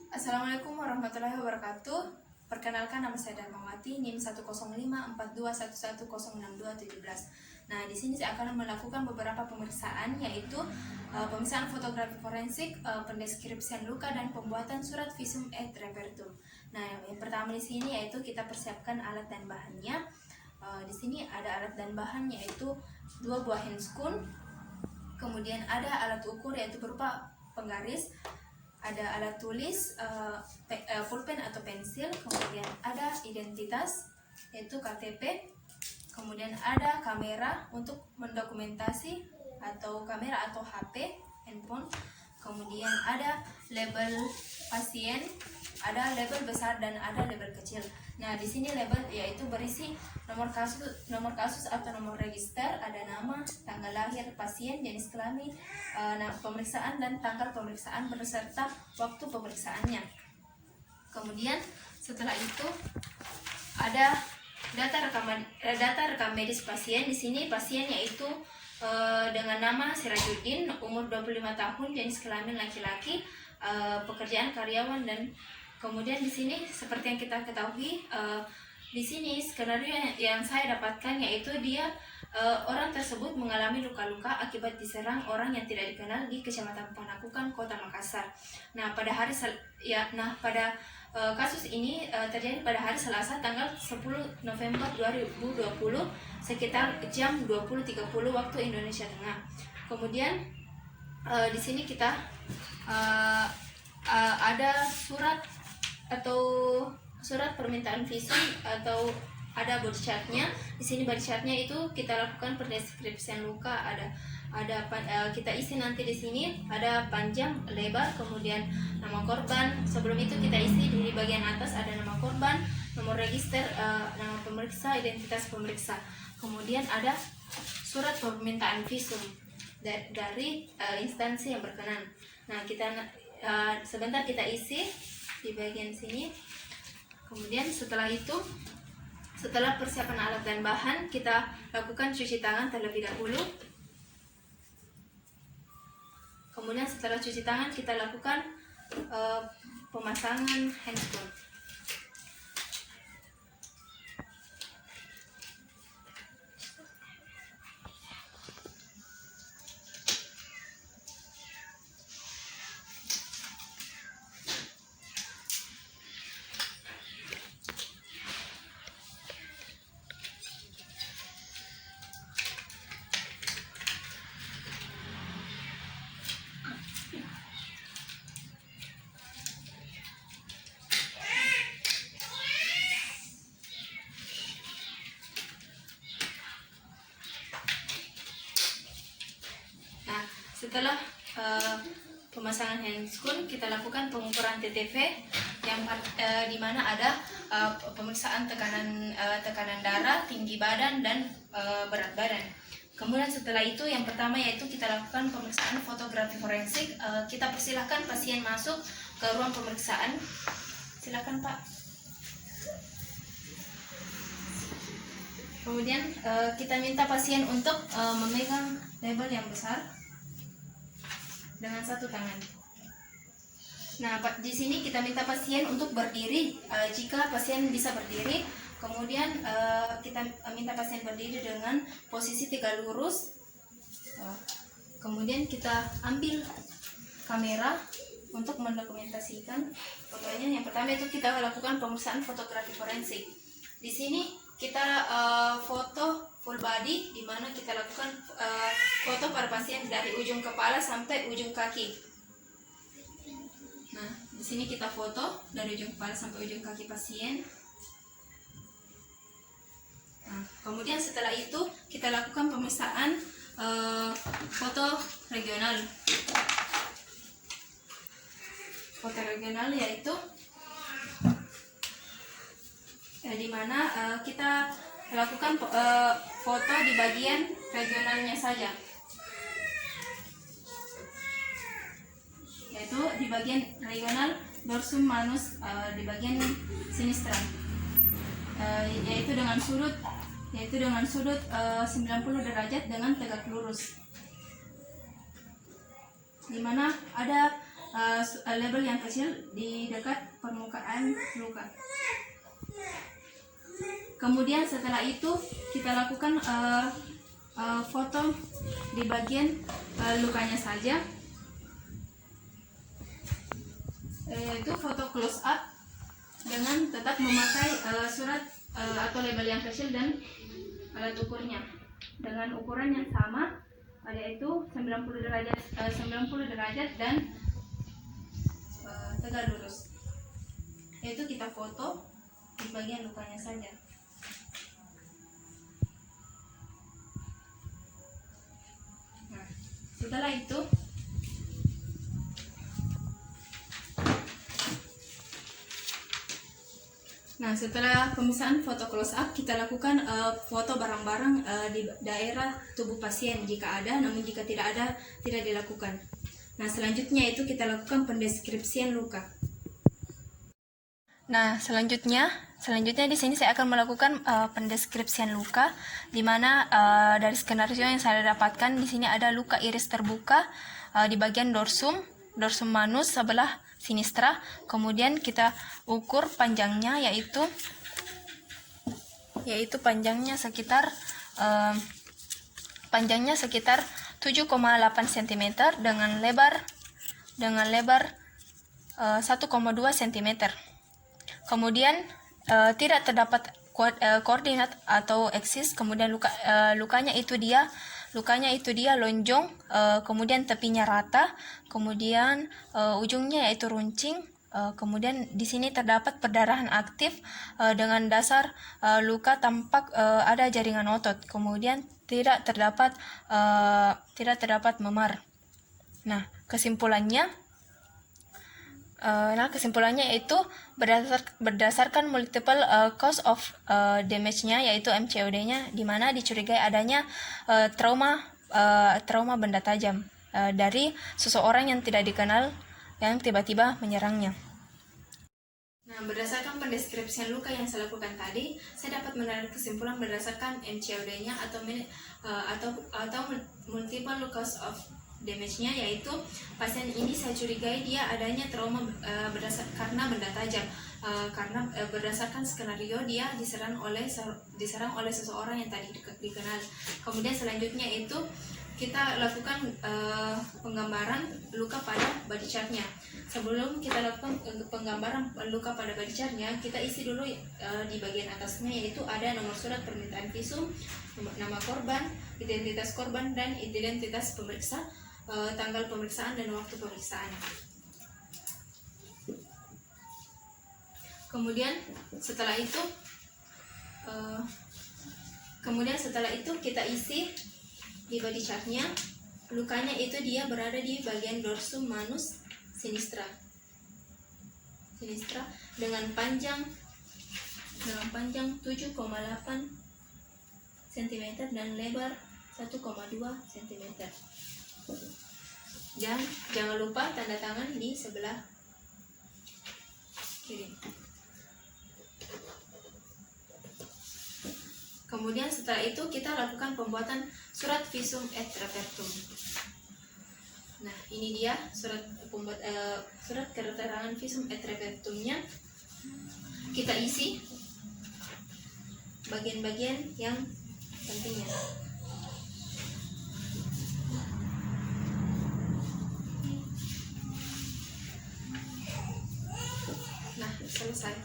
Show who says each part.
Speaker 1: Assalamualaikum warahmatullahi wabarakatuh. Perkenalkan, nama saya Darmawati, NIM 1054211006217. Nah, di sini saya akan melakukan beberapa pemeriksaan, yaitu pemeriksaan fotografi forensik, pendeskripsian luka, dan pembuatan surat visum et repertum. Nah, yang pertama di sini yaitu kita persiapkan alat dan bahannya. Di sini ada alat dan bahan, yaitu 2 buah handscoon, kemudian ada alat ukur yaitu berupa penggaris, ada alat tulis, pulpen atau pensil, kemudian ada identitas yaitu KTP, kemudian ada kamera untuk mendokumentasi atau kamera atau HP, handphone, kemudian ada label pasien, ada label besar dan ada label kecil. Nah, di sini label yaitu berisi nomor kasus atau nomor register, ada nama, tanggal lahir pasien, jenis kelamin, pemeriksaan dan tanggal pemeriksaan beserta waktu pemeriksaannya. Kemudian setelah itu ada data rekam medis pasien. Di sini pasien yaitu dengan nama Sirajuddin, umur 25 tahun, jenis kelamin laki-laki, pekerjaan karyawan, dan kemudian di sini seperti yang kita ketahui, di sini skenario yang saya dapatkan yaitu dia orang tersebut mengalami luka-luka akibat diserang orang yang tidak dikenal di Kecamatan Panakukan, Kota Makassar. Nah, pada kasus ini terjadi pada hari Selasa tanggal 10 November 2020 sekitar jam 20.30 waktu Indonesia Tengah. Kemudian di sini kita ada surat permintaan visum atau ada body chartnya. Di sini body chartnya itu kita lakukan pendeskripsian luka, kita isi nanti di sini ada panjang, lebar, kemudian nama korban. Sebelum itu kita isi di bagian atas ada nama korban, nomor register, nama pemeriksa, identitas pemeriksa. Kemudian ada surat permintaan visum dari instansi yang berkenan. Nah, sebentar kita isi di bagian sini. Kemudian setelah persiapan alat dan bahan, kita lakukan cuci tangan terlebih dahulu. Kemudian setelah cuci tangan, kita lakukan pemasangan handscoon. Setelah pemasangan handscoon, kita lakukan pengukuran TTV yang di mana ada pemeriksaan tekanan darah, tinggi badan, dan berat badan. Kemudian setelah itu yang pertama yaitu kita lakukan pemeriksaan fotografi forensik. Kita persilahkan pasien masuk ke ruang pemeriksaan. Silakan, Pak. Kemudian kita minta pasien untuk memegang label yang besar dengan satu tangan. Nah, di sini kita minta pasien untuk berdiri jika pasien bisa berdiri. Kemudian kita minta pasien berdiri dengan posisi tegak lurus. Kemudian kita ambil kamera untuk mendokumentasikan fotonya. Yang pertama itu kita lakukan pemeriksaan fotografi forensik. Di sini kita foto full body, di mana kita lakukan foto pada pasien dari ujung kepala sampai ujung kaki. Nah, di sini kita foto dari ujung kepala sampai ujung kaki pasien. Nah, kemudian setelah itu kita lakukan pemeriksaan foto regional. Foto regional yaitu di mana kita lakukan foto di bagian regionalnya saja, yaitu di bagian regional dorsum manus, di bagian sinistra, yaitu dengan sudut 90 derajat dengan tegak lurus, di mana ada label yang kecil di dekat permukaan luka. Kemudian setelah itu kita lakukan foto di bagian lukanya saja, yaitu foto close up dengan tetap memakai surat atau label yang kecil dan alat ukurnya dengan ukuran yang sama, yaitu 90 derajat dan tegak lurus. Yaitu kita foto di bagian lukanya saja. Nah, setelah itu setelah pemisahan foto close up, kita lakukan foto barang-barang di daerah tubuh pasien jika ada, namun jika tidak ada, tidak dilakukan. Nah, selanjutnya itu kita lakukan pendeskripsian luka. Nah, selanjutnya di sini saya akan melakukan pendeskripsian luka, di mana dari skenario yang saya dapatkan di sini ada luka iris terbuka di bagian dorsum manus sebelah sinistra. Kemudian kita ukur panjangnya, yaitu panjangnya sekitar 7,8 cm dengan lebar 1,2 cm. Kemudian tidak terdapat koordinat atau eksis. Kemudian lukanya itu dia lonjong, kemudian tepinya rata, kemudian ujungnya yaitu runcing. Kemudian di sini terdapat perdarahan aktif dengan dasar luka tampak ada jaringan otot. Kemudian tidak terdapat memar. Nah, kesimpulannya yaitu berdasarkan multiple cause of damage-nya, yaitu MCOD-nya, di mana dicurigai adanya trauma benda tajam dari seseorang yang tidak dikenal yang tiba-tiba menyerangnya. Nah, berdasarkan pendeskripsian luka yang saya lakukan tadi, saya dapat menarik kesimpulan berdasarkan MCOD-nya atau multiple cause of damage-nya, yaitu pasien ini saya curigai dia adanya trauma karena benda tajam, karena berdasarkan skenario dia diserang oleh seseorang yang tadi dikenal. Kemudian selanjutnya itu kita lakukan penggambaran luka pada body chart-nya. Sebelum kita lakukan penggambaran luka pada body chart-nya, kita isi dulu di bagian atasnya, yaitu ada nomor surat permintaan visum, nama korban, identitas korban, dan identitas pemeriksa, tanggal pemeriksaan dan waktu pemeriksaan. Kemudian setelah itu kita isi di body chart-nya, lukanya itu dia berada di bagian dorsum manus sinistra dengan panjang 7,8 cm dan lebar 1,2 cm. Dan jangan lupa tanda tangan di sebelah kiri. Kemudian setelah itu kita lakukan pembuatan surat visum et repertum. Nah, ini dia surat keterangan visum et repertumnya. Kita isi bagian-bagian yang pentingnya. Nah, selesai.